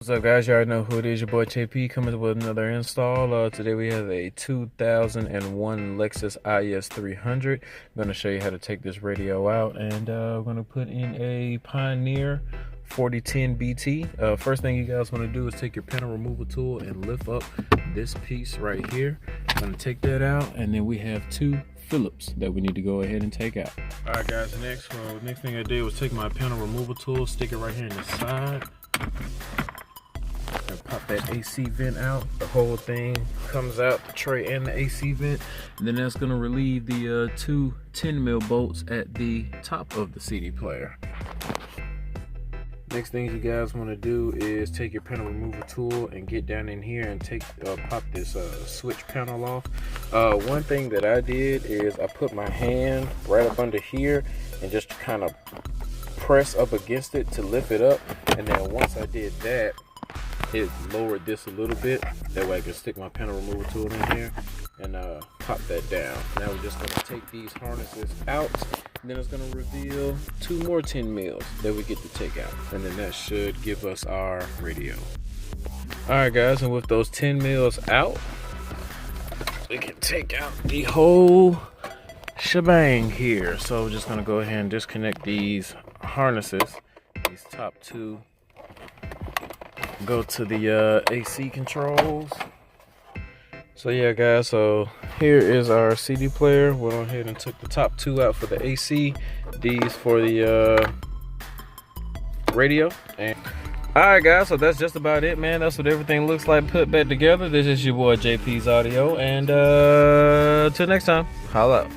What's up, guys? You already know who it is. Your boy JP coming with another install. Today we have a 2001 Lexus IS300. I'm going to show you how to take this radio out, and we're going to put in a Pioneer 4010 BT. First thing you guys want to do is take your panel removal tool and lift up this piece right here. I'm going to take that out, and then we have two Phillips that we need to go ahead and take out. All right, guys. Next thing I did was take my panel removal tool, stick it right here in the side. And pop that AC vent out. The whole thing comes out, the tray and the AC vent. And then that's gonna relieve the two 10mm bolts at the top of the CD player. Next thing you guys want to do is take your panel removal tool and get down in here and pop this switch panel off. One thing that I did is I put my hand right up under here and just kind of press up against it to lift it up. And then once I did that, it lowered this a little bit. That way I can stick my panel removal tool in here and pop that down. Now we're just gonna take these harnesses out, and then it's gonna reveal two more 10mm that we get to take out. And then that should give us our radio. All right, guys, and with those 10mm out, we can take out the whole shebang here. So we're just gonna go ahead and disconnect these harnesses. These top two go to the AC controls. So yeah, guys, so here is our CD player. Went on ahead and took the top two out for the AC, these for the radio. And all right, guys, so that's just about it, man. That's what everything looks like put back together. This is your boy JP's Audio, and till next time, holla out.